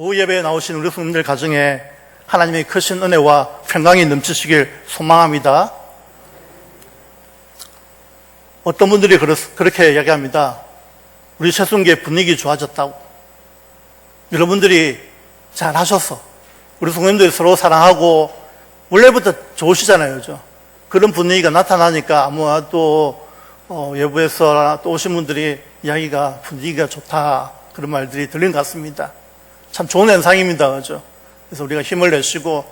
오후 예배에 나오신 우리 성도들 가정에 하나님의 크신 은혜와 평강이 넘치시길 소망합니다. 어떤 분들이 그렇게 이야기합니다. 우리 새순교회 분위기 좋아졌다고. 여러분들이 잘하셨어. 우리 성도님들이 서로 사랑하고 원래부터 좋으시잖아요. 그죠? 그런 분위기가 나타나니까 아무래도 외부에서 또 오신 분들이 이야기가 분위기가 좋다 그런 말들이 들린 것 같습니다. 참 좋은 현상입니다. 그죠? 그래서 우리가 힘을 내시고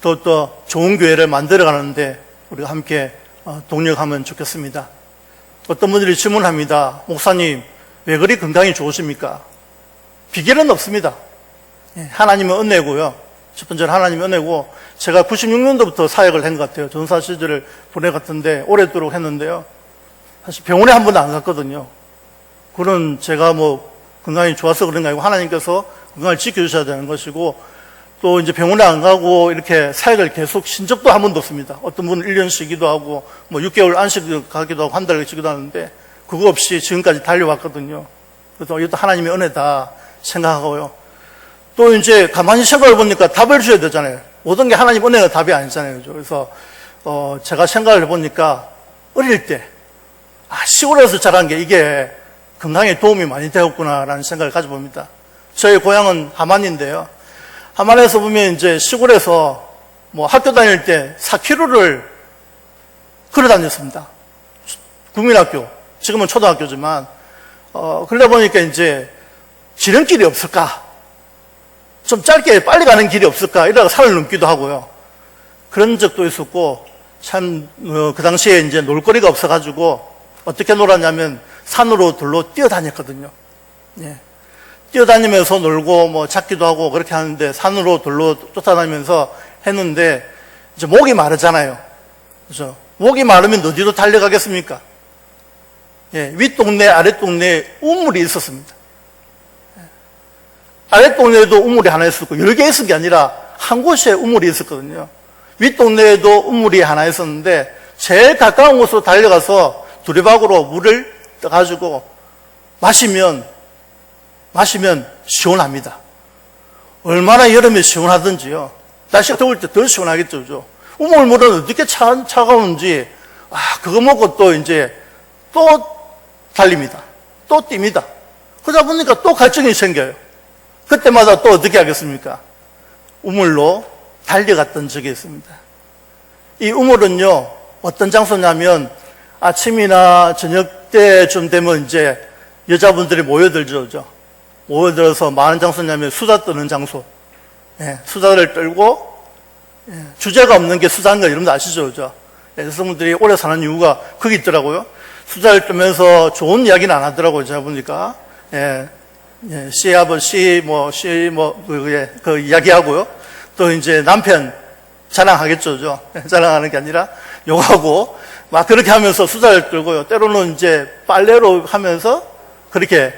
또 좋은 교회를 만들어 가는데 우리가 함께 동력하면 좋겠습니다. 어떤 분들이 질문합니다. 목사님, 왜 그리 건강이 좋으십니까? 비결은 없습니다. 하나님은 은혜고요. 첫 번째는 하나님의 은혜고, 제가 96년도부터 사역을 한 것 같아요. 전사 시절을 보내갔던데 오랫도록 했는데요. 사실 병원에 한 번도 안 갔거든요. 그런 제가 건강이 좋아서 그런 게 아니고 하나님께서 건강을 지켜주셔야 되는 것이고, 또 이제 병원에 안 가고 이렇게 사역을 계속 신 적도 한 번도 없습니다. 어떤 분은 1년 쉬기도 하고 6개월 안식 가기도 하고 한 달 쉬기도 하는데 그거 없이 지금까지 달려왔거든요. 그래서 이것도 하나님의 은혜다 생각하고요. 또 이제 가만히 생각해 보니까 답을 주셔야 되잖아요. 모든 게 하나님 은혜가 답이 아니잖아요. 그래서 제가 생각을 해보니까 어릴 때 시골에서 자란 게 이게 건강에 도움이 많이 되었구나라는 생각을 가져봅니다. 저희 고향은 함안인데요. 함안에서 보면 이제 시골에서 학교 다닐 때 4km를 걸어 다녔습니다. 국민학교, 지금은 초등학교지만, 그러다 보니까 이제 지름길이 없을까? 좀 짧게 빨리 가는 길이 없을까? 이러다가 산을 넘기도 하고요. 그런 적도 있었고, 참, 그 당시에 이제 놀거리가 없어가지고, 어떻게 놀았냐면, 산으로 둘로 뛰어다녔거든요. 예. 뛰어다니면서 놀고 잡기도 하고 그렇게 하는데 산으로 둘로 쫓아다니면서 했는데 이제 목이 마르잖아요. 그죠? 목이 마르면 어디로 달려가겠습니까? 예, 윗동네, 아랫동네에 우물이 있었습니다. 아랫동네에도 우물이 하나 있었고 여러 개 있은 게 아니라 한 곳에 우물이 있었거든요. 윗동네에도 우물이 하나 있었는데 제일 가까운 곳으로 달려가서 두레박으로 물을 떠가지고 마시면 시원합니다. 얼마나 여름에 시원하든지요. 날씨가 더울 때 더 시원하겠죠. 그죠? 우물물은 어떻게 차가운지, 그거 먹고 또 이제 또 달립니다. 또 뜁니다. 그러다 보니까 또 갈증이 생겨요. 그때마다 또 어떻게 하겠습니까? 우물로 달려갔던 적이 있습니다. 이 우물은요, 어떤 장소냐면 아침이나 저녁 때쯤 되면 이제 여자분들이 모여들죠. 모여들어서 많은 장소냐면 수다 떠는 장소. 예, 수다를 떨고, 주제가 없는 게 수다인 거 여러분들 아시죠? 그죠? 여성분들이 오래 사는 이유가 거기 있더라고요. 수다를 떨면서 좋은 이야기는 안 하더라고요. 제가 보니까. 그 이야기하고요. 또 이제 남편 자랑하겠죠. 그죠? 자랑하는 게 아니라 욕하고, 막 그렇게 하면서 수다를 떨고요. 때로는 이제 빨래로 하면서 그렇게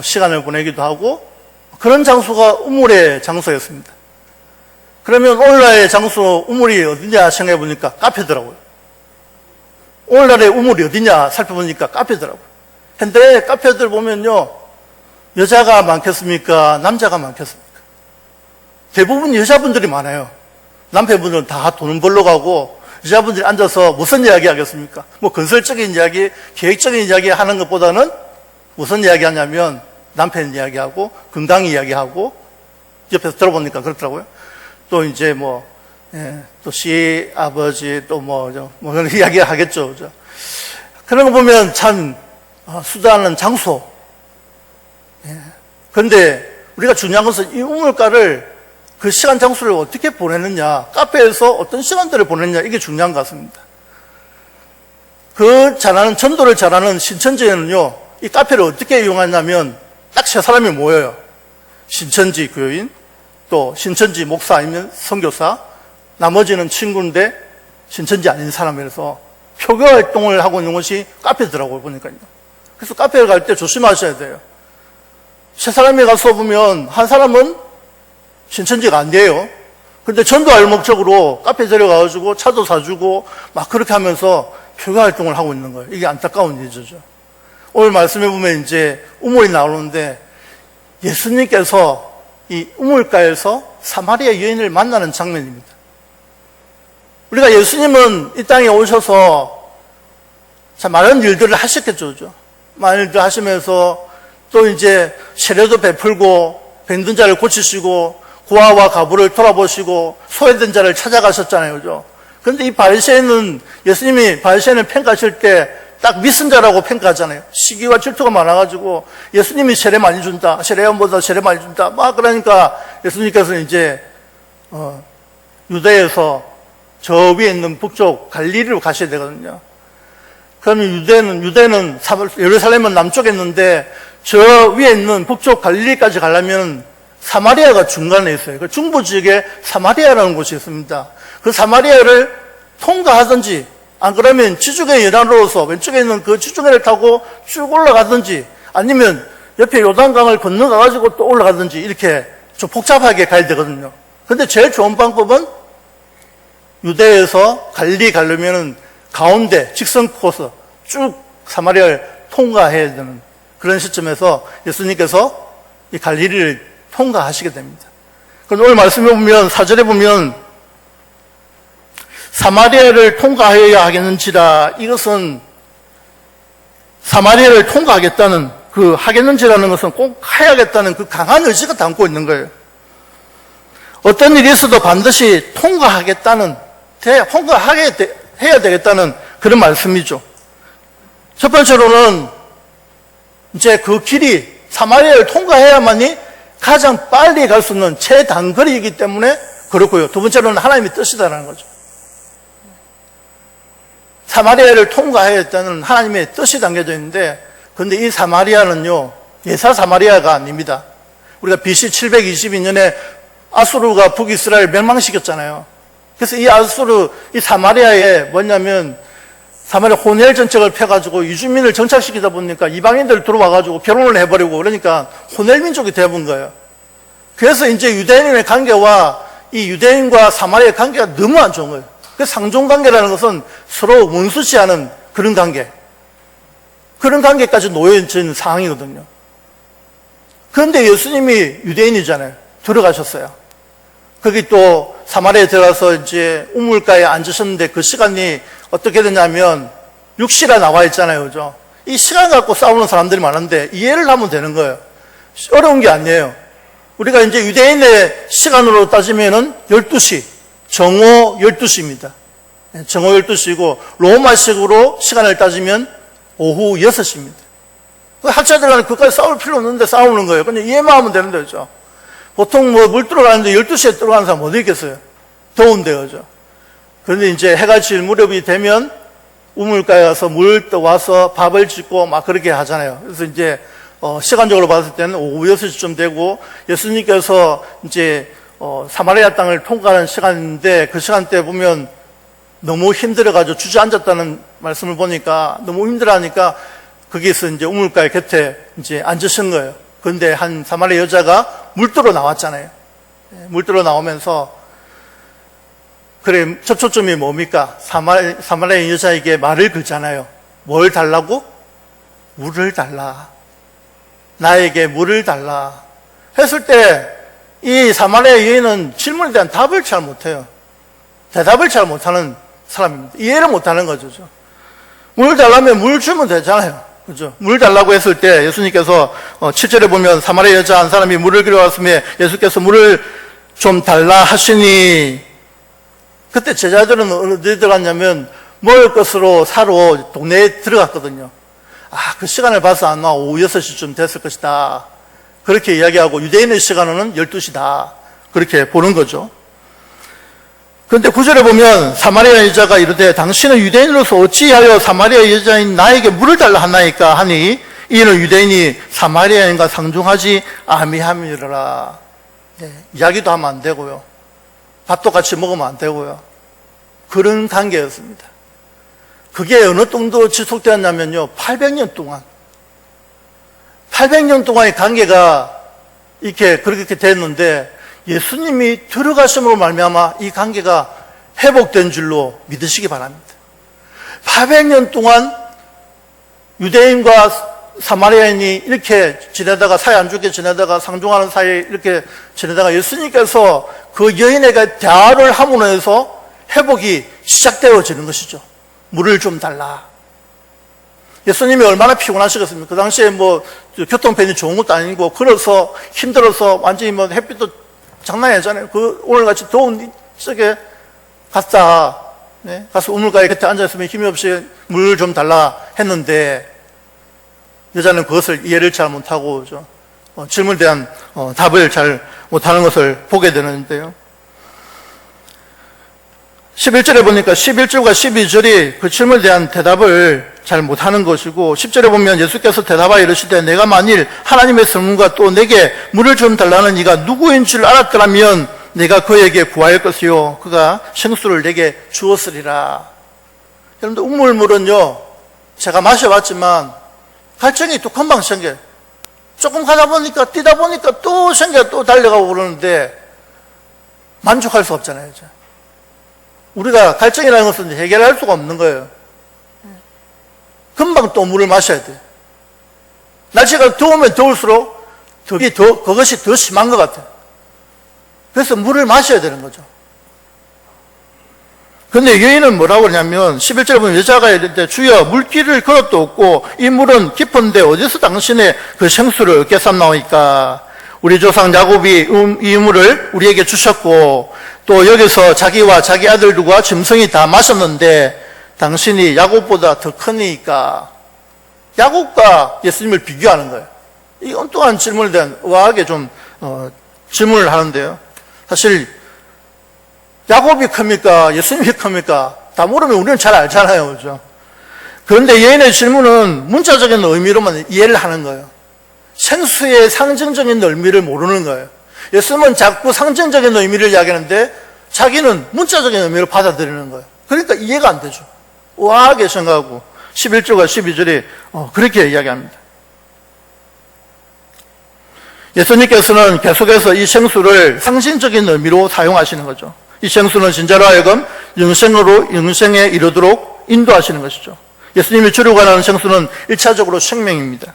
시간을 보내기도 하고 그런 장소가 우물의 장소였습니다. 그러면 오늘날의 장소 우물이 어디냐 생각해 보니까 카페더라고요. 오늘날의 우물이 어디냐 살펴보니까 카페더라고요. 근데 카페들 보면요, 여자가 많겠습니까? 남자가 많겠습니까? 대부분 여자분들이 많아요. 남편분들은 다 돈은 벌러 가고 여자분들이 앉아서 무슨 이야기 하겠습니까? 건설적인 이야기, 계획적인 이야기 하는 것보다는 무슨 이야기 하냐면 남편 이야기하고 건강 이야기하고 옆에서 들어보니까 그렇더라고요. 또 이제 또 시아버지 또 그런 이야기 하겠죠. 그죠? 그런 거 보면 참 수다하는 장소. 그런데 우리가 중요한 것은 이 우물가를 그 시간 장소를 어떻게 보내느냐, 카페에서 어떤 시간들을 보내느냐, 이게 중요한 것 같습니다. 전도를 잘하는 신천지에는요, 이 카페를 어떻게 이용하냐면 딱 세 사람이 모여요. 신천지 교인, 또 신천지 목사 아니면 선교사, 나머지는 친구인데 신천지 아닌 사람이라서 표교 활동을 하고 있는 것이 카페더라고요, 보니까요. 그래서 카페에 갈 때 조심하셔야 돼요. 세 사람이 가서 보면 한 사람은 신천지가 안 돼요. 근데 전도할 목적으로 카페 데려가가지고 차도 사주고 막 그렇게 하면서 표교 활동을 하고 있는 거예요. 이게 안타까운 일이죠. 오늘 말씀해 보면 이제 우물이 나오는데 예수님께서 이 우물가에서 사마리아 여인을 만나는 장면입니다. 우리가 예수님은 이 땅에 오셔서 참 많은 일들을 하셨겠죠. 많은 일들을 하시면서 또 이제 세례도 베풀고 병든 자를 고치시고 고아와 가부를 돌아보시고 소외된 자를 찾아가셨잖아요. 그죠? 그런데 이 바리새인은 예수님이 바리새인을 평가하실 때 딱 미선자라고 평가하잖아요. 시기와 질투가 많아가지고 예수님이 세례 많이 준다. 세례요한보다 세례 많이 준다. 막 그러니까 예수님께서 이제 유대에서 저 위에 있는 북쪽 갈릴리로 가셔야 되거든요. 그러면 유대는 예루살렘은 남쪽에 있는데 저 위에 있는 북쪽 갈릴리까지 가려면 사마리아가 중간에 있어요. 그 중부 지역에 사마리아라는 곳이 있습니다. 그 사마리아를 통과하든지 안 그러면 지중해 연안으로서 왼쪽에 있는 그 지중해를 타고 쭉 올라가든지 아니면 옆에 요단강을 건너가가지고 또 올라가든지 이렇게 좀 복잡하게 가야 되거든요. 근데 제일 좋은 방법은 유대에서 갈릴리 가려면은 가운데 직선 코스 쭉 사마리아를 통과해야 되는 그런 시점에서 예수님께서 이 갈릴리를 통과하시게 됩니다. 그런데 오늘 말씀에 보면 4절에 보면 사마리아를 통과해야 하겠는지라 이것은 사마리아를 통과하겠다는 그 하겠는지라는 것은 꼭 해야겠다는 그 강한 의지가 담고 있는 거예요. 어떤 일이 있어도 반드시 통과하겠다는 해야 되겠다는 그런 말씀이죠. 첫 번째로는 이제 그 길이 사마리아를 통과해야만이 가장 빨리 갈 수 있는 최단거리이기 때문에 그렇고요. 두 번째로는 하나님의 뜻이다라는 거죠. 사마리아를 통과하였다는 하나님의 뜻이 담겨져 있는데, 그런데 이 사마리아는요, 예사 사마리아가 아닙니다. 우리가 BC 722년에 아수르가 북이스라엘 멸망시켰잖아요. 그래서 이 사마리아에 뭐냐면, 사마리아 혼혈 정책을 펴가지고 이주민을 정착시키다 보니까 이방인들 들어와가지고 결혼을 해버리고 그러니까 혼혈 민족이 되어본 거예요. 그래서 이제 유대인의 관계와 이 유대인과 사마리아의 관계가 너무 안 좋은 거예요. 그 상종관계라는 것은 서로 원수시하는 그런 관계. 그런 관계까지 놓여있는 상황이거든요. 그런데 예수님이 유대인이잖아요. 들어가셨어요. 거기 또 사마리아에 들어가서 이제 우물가에 앉으셨는데 그 시간이 어떻게 되냐면 6시라 나와 있잖아요. 그죠? 이 시간 갖고 싸우는 사람들이 많은데 이해를 하면 되는 거예요. 어려운 게 아니에요. 우리가 이제 유대인의 시간으로 따지면은 12시, 정오 12시입니다. 정오 12시고 로마식으로 시간을 따지면 오후 6시입니다. 학자들은 그까지 싸울 필요 없는데 싸우는 거예요. 그냥 이해만 하면 되는 거죠. 보통 물 들어가는데 12시에 들어가는 사람 어디 있겠어요? 더운데, 그죠? 그런데 이제 해가 질 무렵이 되면 우물가에 가서 물 떠와서 밥을 짓고 막 그렇게 하잖아요. 그래서 이제, 시간적으로 봤을 때는 오후 6시쯤 되고 예수님께서 이제, 사마리아 땅을 통과하는 시간인데 그 시간대에 보면 너무 힘들어가지고 주저앉았다는 말씀을 보니까 너무 힘들어하니까 거기서 이제 우물가에 곁에 이제 앉으신 거예요. 그런데 한 사마리아 여자가 물들어 나왔잖아요. 물들어 나오면서 그래 접촉점이 뭡니까? 사마리아 여자에게 말을 걸잖아요. 뭘 달라고? 물을 달라. 나에게 물을 달라. 했을 때 이 사마리아 여인은 질문에 대한 답을 잘 못해요. 대답을 잘 못하는 사람입니다. 이해를 못하는 거죠. 물 달라면 물 주면 되잖아요. 그죠? 물 달라고 했을 때 예수님께서 7절에 보면 사마리아 여자 한 사람이 물을 길어왔으며 예수께서 물을 좀 달라 하시니 그때 제자들은 어디 들어갔냐면 먹을 것으로 사러 동네에 들어갔거든요. 그 시간을 봐서 아마 오후 6시쯤 됐을 것이다. 그렇게 이야기하고 유대인의 시간은 12시다. 그렇게 보는 거죠. 그런데 9절에 보면 사마리아 여자가 이르되 당신은 유대인으로서 어찌하여 사마리아 여자인 나에게 물을 달라 하나이까 하니 이는 유대인이 사마리아인과 상종하지 아니함이라. 이야기도 하면 안 되고요. 밥도 같이 먹으면 안 되고요. 그런 관계였습니다. 그게 어느 정도 지속되었냐면요. 800년 동안. 800년 동안의 관계가 그렇게 됐는데 예수님이 들어가심으로 말미암아 이 관계가 회복된 줄로 믿으시기 바랍니다. 800년 동안 유대인과 사마리아인이 이렇게 지내다가 사이 안 좋게 지내다가 상종하는 사이에 이렇게 지내다가 예수님께서 그 여인에게 대화를 함으로 해서 회복이 시작되어지는 것이죠. 물을 좀 달라. 예수님이 얼마나 피곤하시겠습니까? 그 당시에 뭐 교통편이 좋은 것도 아니고 걸어서 힘들어서 완전히 뭐 햇빛도 장난이 아니잖아요. 그 오늘같이 더운 쪽에 갔다, 네? 가서 우물가에 곁에 앉아있으면 힘이 없이 물 좀 달라 했는데 여자는 그것을 이해를 잘 못하고 질문에 대한 답을 잘 못하는 것을 보게 되는데요. 11절에 보니까 11절과 12절이 그 질문에 대한 대답을 잘 못하는 것이고 10절에 보면 예수께서 대답하여 이르시되 내가 만일 하나님의 성문과 또 내게 물을 좀 달라는 이가 누구인 줄 알았더라면 내가 그에게 구할 것이요 그가 생수를 내게 주었으리라. 여러분들 우물물은요 제가 마셔봤지만 갈증이 또 금방 생겨요. 조금 가다 보니까 뛰다 보니까 또 생겨 또 달려가고 그러는데 만족할 수 없잖아요. 이제. 우리가 갈증이라는 것은 해결할 수가 없는 거예요. 금방 또 물을 마셔야 돼요. 날씨가 더우면 더울수록 그것이 더 심한 것 같아요. 그래서 물을 마셔야 되는 거죠. 근데 여인은 뭐라고 그러냐면 11절에 보면 여자가 이르되 주여 물길을 걸어도 없고 이 물은 깊은데 어디서 당신의 그 생수를 얻겠사옵나이까. 우리 조상 야곱이 이 물을 우리에게 주셨고 또 여기서 자기와 자기 아들들과 짐승이 다 마셨는데 당신이 야곱보다 더 크니까. 야곱과 예수님을 비교하는 거예요. 이 엉뚱한 질문에 대한 의아하게 좀 질문을 하는데요. 사실 야곱이 큽니까? 예수님이 큽니까? 다 모르면 우리는 잘 알잖아요. 그죠? 그런데 여인의 질문은 문자적인 의미로만 이해를 하는 거예요. 생수의 상징적인 의미를 모르는 거예요. 예수님은 자꾸 상징적인 의미를 이야기하는데 자기는 문자적인 의미를 받아들이는 거예요. 그러니까 이해가 안 되죠. 우아하게 생각하고 11절과 12절이 그렇게 이야기합니다. 예수님께서는 계속해서 이 생수를 상징적인 의미로 사용하시는 거죠. 이 생수는 진짜로 하여금 영생에 이르도록 인도하시는 것이죠. 예수님이 주려고 하는 생수는 1차적으로 생명입니다.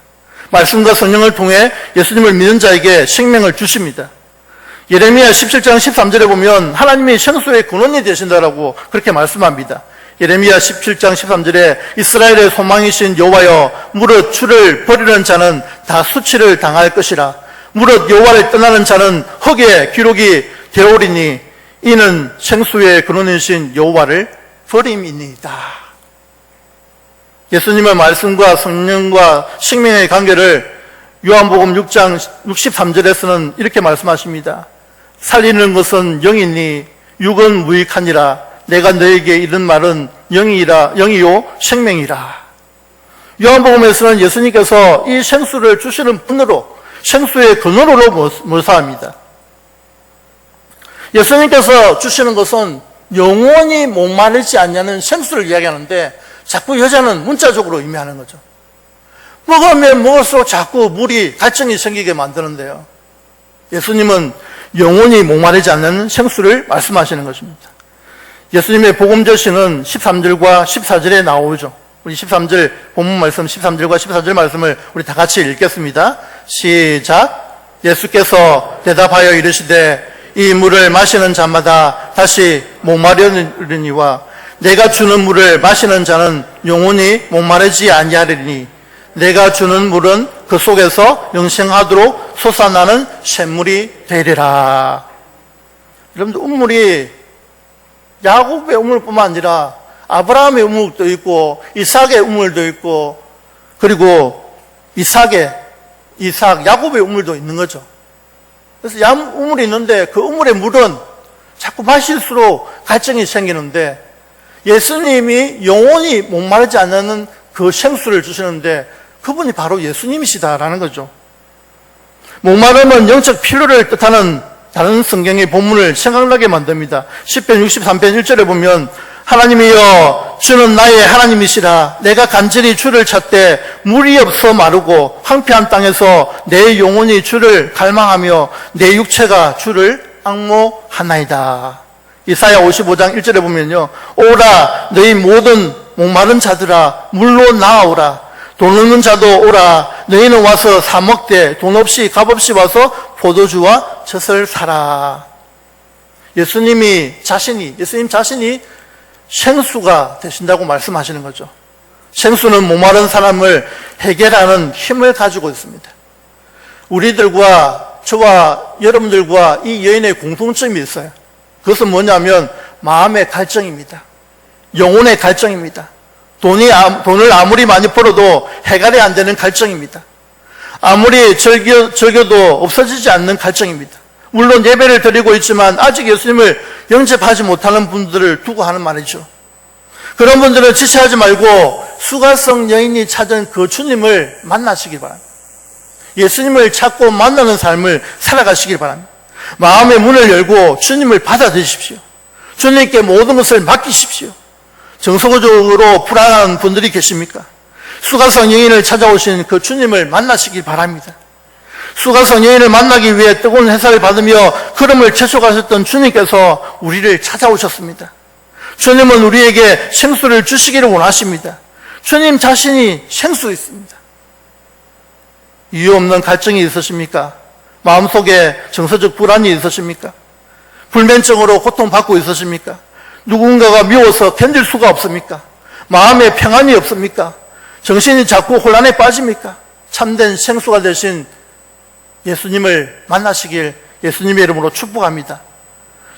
말씀과 성령을 통해 예수님을 믿는 자에게 생명을 주십니다. 예레미야 17장 13절에 보면 하나님이 생수의 근원이 되신다라고 그렇게 말씀합니다. 예레미야 17장 13절에 이스라엘의 소망이신 여호와여 무릇 주를 버리는 자는 다 수치를 당할 것이라. 무릇 여호와를 떠나는 자는 흙에 기록이 되오리니 이는 생수의 근원이신 여호와를 버림이니이다. 예수님의 말씀과 성령과 생명의 관계를 요한복음 6장 63절에서는 이렇게 말씀하십니다. 살리는 것은 영이니 육은 무익하니라. 내가 너에게 이른 말은 영이요 생명이라. 요한복음에서는 예수님께서 이 생수를 주시는 분으로 생수의 근원으로 묘사합니다. 예수님께서 주시는 것은 영원히 목마르지 않냐는 생수를 이야기하는데 자꾸 여자는 문자적으로 의미하는 거죠. 먹으면 먹을수록 자꾸 물이 갈증이 생기게 만드는데요. 예수님은 영원히 목마르지 않는 생수를 말씀하시는 것입니다. 예수님의 복음저시는 13절과 14절에 나오죠. 우리 13절 본문 말씀 13절과 14절 말씀을 우리 다 같이 읽겠습니다. 시작. 예수께서 대답하여 이르시되 이 물을 마시는 자마다 다시 목마르니와 내가 주는 물을 마시는 자는 영원히 목마르지 아니하리니 내가 주는 물은 그 속에서 영생하도록 솟아나는 샘물이 되리라. 여러분들 우물이 야곱의 우물뿐만 아니라 아브라함의 우물도 있고 이삭의 우물도 있고 그리고 이삭, 야곱의 우물도 있는 거죠. 그래서 우물이 있는데 그 우물의 물은 자꾸 마실수록 갈증이 생기는데 예수님이 영원히 목마르지 않는 그 생수를 주시는데 그분이 바로 예수님이시다라는 거죠. 목마름은 영적 필요를 뜻하는 다른 성경의 본문을 생각나게 만듭니다. 10편 63편 1절에 보면 하나님이여 주는 나의 하나님이시라. 내가 간절히 주를 찾되 물이 없어 마르고 황폐한 땅에서 내 영혼이 주를 갈망하며 내 육체가 주를 앙모하나이다. 이사야 55장 1절에 보면요 오라 너희 모든 목마른 자들아 물로 나아오라. 돈 없는 자도 오라. 너희는 와서 사 먹되 돈 없이 값없이 와서 포도주와 젖을 사라. 예수님 자신이 생수가 되신다고 말씀하시는 거죠. 생수는 목마른 사람을 해결하는 힘을 가지고 있습니다. 우리들과 저와 여러분들과 이 여인의 공통점이 있어요. 그것은 뭐냐면 마음의 갈증입니다. 영혼의 갈증입니다. 돈을 아무리 많이 벌어도 해결이 안 되는 갈증입니다. 아무리 즐겨도 없어지지 않는 갈증입니다. 물론 예배를 드리고 있지만 아직 예수님을 영접하지 못하는 분들을 두고 하는 말이죠. 그런 분들은 지체하지 말고 수가성 여인이 찾은 그 주님을 만나시기 바랍니다. 예수님을 찾고 만나는 삶을 살아가시길 바랍니다. 마음의 문을 열고 주님을 받아들이십시오. 주님께 모든 것을 맡기십시오. 정서적으로 불안한 분들이 계십니까? 수가성 여인을 찾아오신 그 주님을 만나시길 바랍니다. 수가성 여인을 만나기 위해 뜨거운 햇살을 받으며 걸음을 재촉하셨던 주님께서 우리를 찾아오셨습니다. 주님은 우리에게 생수를 주시기를 원하십니다. 주님 자신이 생수 있습니다. 이유 없는 갈증이 있으십니까? 마음속에 정서적 불안이 있으십니까? 불면증으로 고통받고 있으십니까? 누군가가 미워서 견딜 수가 없습니까? 마음에 평안이 없습니까? 정신이 자꾸 혼란에 빠집니까? 참된 생수가 되신 예수님을 만나시길 예수님의 이름으로 축복합니다.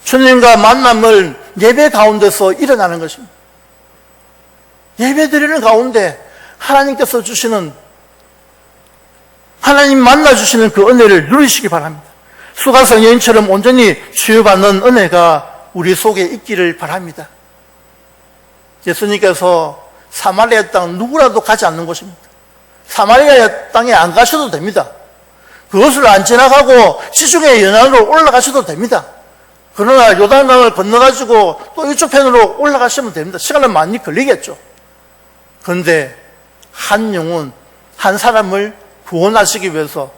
주님과 만남을 예배 가운데서 일어나는 것입니다. 예배 드리는 가운데 하나님께서 주시는, 하나님 만나주시는 그 은혜를 누리시기 바랍니다. 수가성 여인처럼 온전히 치유받는 은혜가 우리 속에 있기를 바랍니다. 예수님께서 사마리아 땅 누구라도 가지 않는 곳입니다. 사마리아 땅에 안 가셔도 됩니다. 그것을 안 지나가고 지중해 연안으로 올라가셔도 됩니다. 그러나 요단강을 건너가지고 또 이쪽 편으로 올라가시면 됩니다. 시간은 많이 걸리겠죠. 그런데 한 영혼, 한 사람을 구원하시기 위해서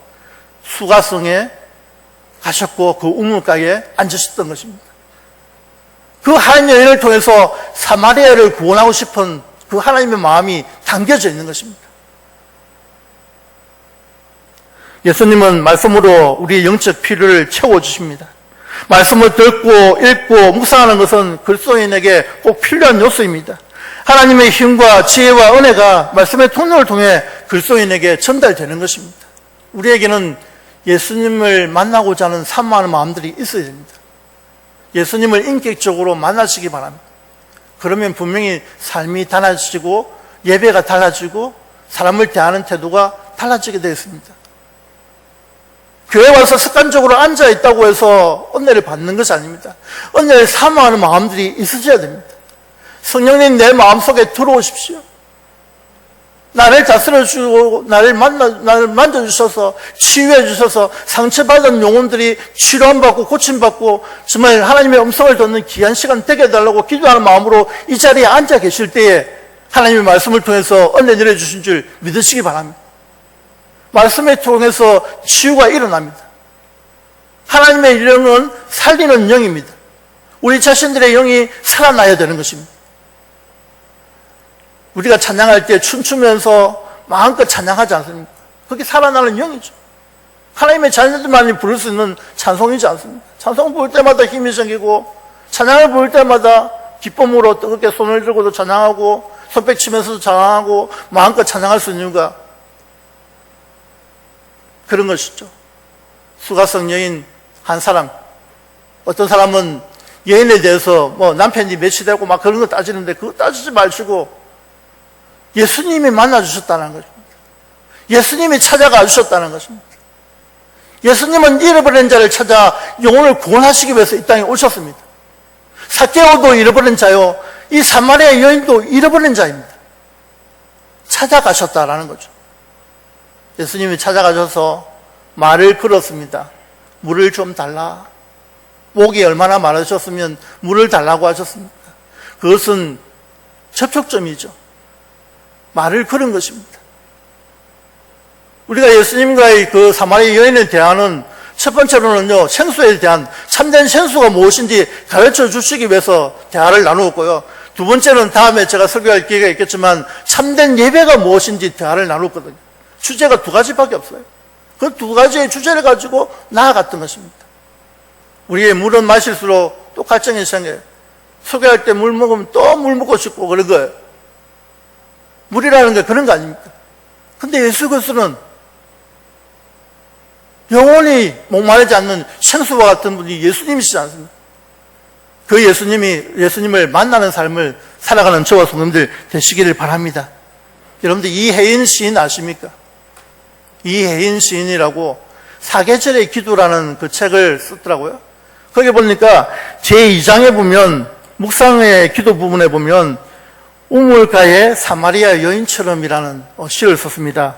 수가성에 가셨고 그 우물가에 앉으셨던 것입니다. 그 한 여인을 통해서 사마리아를 구원하고 싶은 그 하나님의 마음이 담겨져 있는 것입니다. 예수님은 말씀으로 우리의 영적 필요를 채워주십니다. 말씀을 듣고 읽고 묵상하는 것은 그리스도인에게 꼭 필요한 요소입니다. 하나님의 힘과 지혜와 은혜가 말씀의 통로를 통해 그리스도인에게 전달되는 것입니다. 우리에게는 예수님을 만나고자 하는 사모하는 마음들이 있어야 됩니다. 예수님을 인격적으로 만나시기 바랍니다. 그러면 분명히 삶이 달라지고 예배가 달라지고 사람을 대하는 태도가 달라지게 되었습니다. 교회 와서 습관적으로 앉아있다고 해서 은혜를 받는 것이 아닙니다. 은혜를 사모하는 마음들이 있으셔야 됩니다. 성령님 내 마음속에 들어오십시오. 나를 다스려주고 나를 만져주셔서 치유해 주셔서 상처받은 영혼들이 치료받고 고침받고 정말 하나님의 음성을 듣는 귀한 시간 되게 해달라고 기도하는 마음으로 이 자리에 앉아 계실 때에 하나님의 말씀을 통해서 은혜 내려주신 줄 믿으시기 바랍니다. 말씀을 통해서 치유가 일어납니다. 하나님의 영은 살리는 영입니다. 우리 자신들의 영이 살아나야 되는 것입니다. 우리가 찬양할 때 춤추면서 마음껏 찬양하지 않습니까? 그게 살아나는 영이죠. 하나님의 자녀들만이 부를 수 있는 찬송이지 않습니까? 찬송 부를 때마다 힘이 생기고 찬양을 부를 때마다 기쁨으로 뜨겁게 손을 들고도 찬양하고 손뼉 치면서도 찬양하고 마음껏 찬양할 수 있는 이유가 그런 것이죠. 수가성 여인 한 사람, 어떤 사람은 여인에 대해서 뭐 남편이 몇이 되고 막 그런 거 따지는데 그거 따지지 마시고 예수님이 만나주셨다는 것입니다. 예수님이 찾아가 주셨다는 것입니다. 예수님은 잃어버린 자를 찾아 영혼을 구원하시기 위해서 이 땅에 오셨습니다. 삭개오도 잃어버린 자요, 이 사마리아 여인도 잃어버린 자입니다. 찾아가셨다라는 거죠. 예수님이 찾아가셔서 말을 걸었습니다. 물을 좀 달라. 목이 얼마나 마르셨으면 물을 달라고 하셨습니까? 그것은 접촉점이죠. 말을 걸은 것입니다. 우리가 예수님과의 그 사마리아 여인에 대하는 첫 번째로는요, 생수에 대한 참된 생수가 무엇인지 가르쳐 주시기 위해서 대화를 나누었고요. 두 번째는 다음에 제가 설교할 기회가 있겠지만 참된 예배가 무엇인지 대화를 나눴거든요. 주제가 두 가지밖에 없어요. 그 두 가지의 주제를 가지고 나아갔던 것입니다. 우리의 물은 마실수록 또 갈증이 생겨요. 설교할 때 물 먹으면 또 물 먹고 싶고 그런 거예요. 물이라는 게 그런 거 아닙니까? 근데 예수 그리스도는 영원히 목마르지 않는 생수와 같은 분이 예수님이시지 않습니까? 그 예수님을 만나는 삶을 살아가는 저와 성도님들 되시기를 바랍니다. 여러분들 이혜인 시인 아십니까? 이혜인 시인이라고 사계절의 기도라는 그 책을 썼더라고요. 거기 보니까 제2장에 보면 묵상의 기도 부분에 보면 우물가의 사마리아 여인처럼이라는 시를 썼습니다.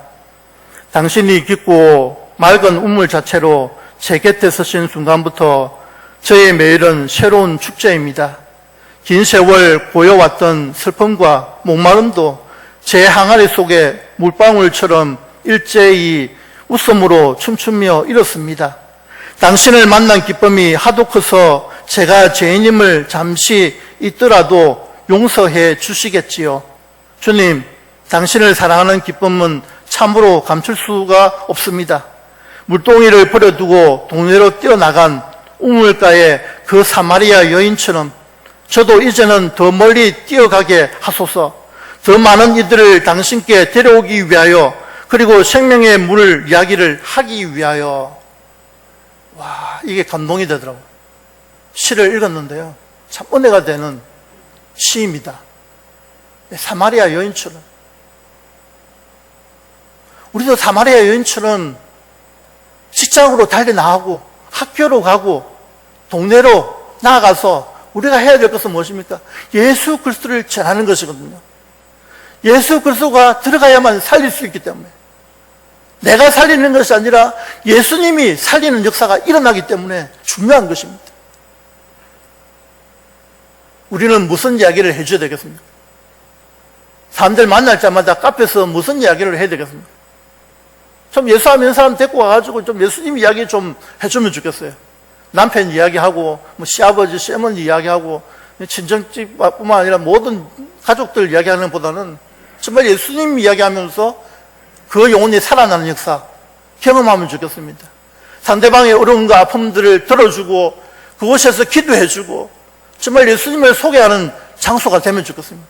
당신이 깊고 맑은 우물 자체로 제 곁에 서신 순간부터 저의 매일은 새로운 축제입니다. 긴 세월 고여왔던 슬픔과 목마름도 제 항아리 속에 물방울처럼 일제히 웃음으로 춤추며 일었습니다. 당신을 만난 기쁨이 하도 커서 제가 죄인임을 잠시 잊더라도 용서해 주시겠지요. 주님, 당신을 사랑하는 기쁨은 참으로 감출 수가 없습니다. 물동이를 버려두고 동네로 뛰어나간 우물가의 그 사마리아 여인처럼 저도 이제는 더 멀리 뛰어가게 하소서. 더 많은 이들을 당신께 데려오기 위하여 그리고 생명의 물 이야기를 하기 위하여. 와, 이게 감동이 되더라고요. 시를 읽었는데요, 참 은혜가 되는 시입니다. 사마리아 여인처럼. 우리도 사마리아 여인처럼 직장으로 달려나가고 학교로 가고 동네로 나아가서 우리가 해야 될 것은 무엇입니까? 예수 그리스도를 전하는 것이거든요. 예수 그리스도가 들어가야만 살릴 수 있기 때문에, 내가 살리는 것이 아니라 예수님이 살리는 역사가 일어나기 때문에 중요한 것입니다. 우리는 무슨 이야기를 해줘야 되겠습니까? 사람들 만날 때마다 카페에서 무슨 이야기를 해야 되겠습니까? 좀 예수 안 믿는 사람 데리고 와가지고 좀 예수님 이야기 좀 해주면 좋겠어요. 남편 이야기하고, 시아버지, 시어머니 이야기하고, 친정집뿐만 아니라 모든 가족들 이야기하는 것보다는 정말 예수님 이야기하면서 그 영혼이 살아나는 역사 경험하면 좋겠습니다. 상대방의 어려움과 아픔들을 들어주고 그곳에서 기도해주고 정말 예수님을 소개하는 장소가 되면 좋겠습니다.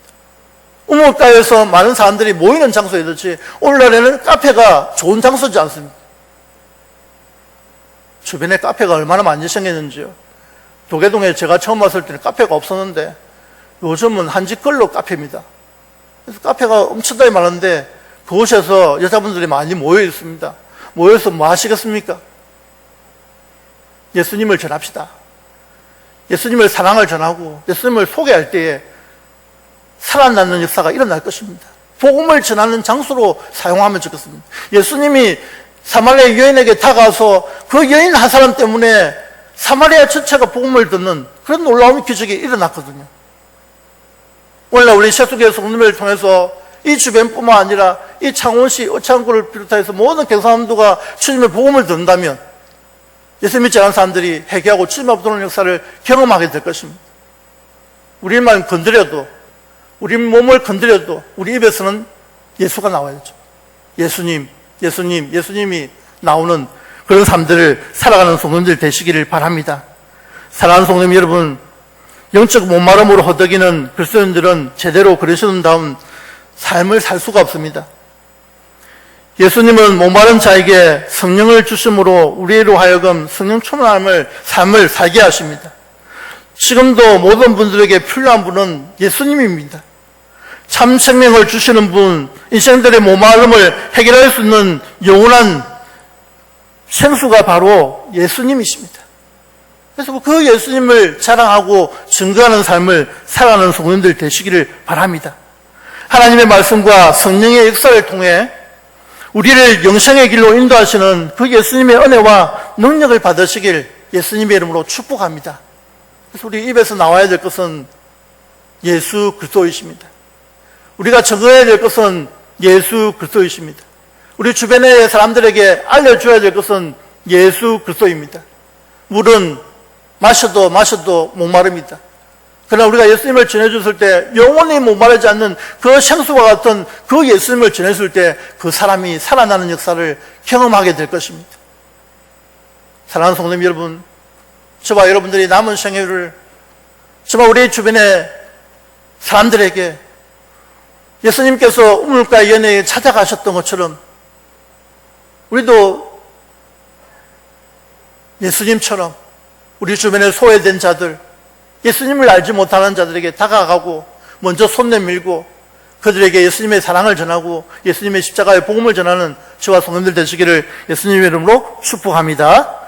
우물가에서 많은 사람들이 모이는 장소이듯이 오늘날에는 카페가 좋은 장소지 않습니까? 주변에 카페가 얼마나 많이 생겼는지요. 도계동에 제가 처음 왔을 때는 카페가 없었는데 요즘은 한집걸로 카페입니다. 그래서 카페가 엄청나게 많은데 그곳에서 여자분들이 많이 모여 있습니다. 모여서 뭐 하시겠습니까? 예수님을 전합시다. 예수님을 사랑을 전하고 예수님을 소개할 때에 살아나는 역사가 일어날 것입니다. 복음을 전하는 장소로 사용하면 좋겠습니다. 예수님이 사마리아 여인에게 다가와서 그 여인 한 사람 때문에 사마리아 전체가 복음을 듣는 그런 놀라운 기적이 일어났거든요. 오늘날 우리 세수교회 성도님을 통해서 이 주변뿐만 아니라 이 창원시, 의창구를 비롯해서 모든 경상남도가 주님의 복음을 듣는다면 예수 믿지 않은 사람들이 회개하고 주님 앞에 도는 역사를 경험하게 될 것입니다. 우리만 건드려도, 우리 몸을 건드려도 우리 입에서는 예수가 나와야죠. 예수님, 예수님, 예수님이 나오는 그런 삶들을 살아가는 성도님들 되시기를 바랍니다. 사랑하는 성도님 여러분, 영적 목마름으로 허덕이는 그리스도인들은 제대로 그리스도인 다운 삶을 살 수가 없습니다. 예수님은 목마른 자에게 성령을 주심으로 우리로 하여금 성령 충만함을 삶을 살게 하십니다. 지금도 모든 분들에게 필요한 분은 예수님입니다. 참 생명을 주시는 분, 인생들의 목마름을 해결할 수 있는 영원한 생수가 바로 예수님이십니다. 그래서 그 예수님을 자랑하고 증거하는 삶을 살아가는 성도님들 되시기를 바랍니다. 하나님의 말씀과 성령의 역사를 통해 우리를 영생의 길로 인도하시는 그 예수님의 은혜와 능력을 받으시길 예수님의 이름으로 축복합니다. 그래서 우리 입에서 나와야 될 것은 예수 그리스도이십니다. 우리가 적어야 될 것은 예수 그리스도이십니다. 우리 주변의 사람들에게 알려줘야 될 것은 예수 그리스도입니다. 물은 마셔도 목마릅니다. 그러나 우리가 예수님을 전해줬을 때 영원히 목마르지 않는 그 생수와 같은 그 예수님을 전했을 때 그 사람이 살아나는 역사를 경험하게 될 것입니다. 사랑하는 성도님 여러분, 저와 여러분들이 남은 생애를 정말 우리 주변의 사람들에게 예수님께서 우물가 연회에 찾아가셨던 것처럼 우리도 예수님처럼 우리 주변에 소외된 자들, 예수님을 알지 못하는 자들에게 다가가고 먼저 손 내밀고 그들에게 예수님의 사랑을 전하고 예수님의 십자가의 복음을 전하는 저와 성도님들 되시기를 예수님의 이름으로 축복합니다.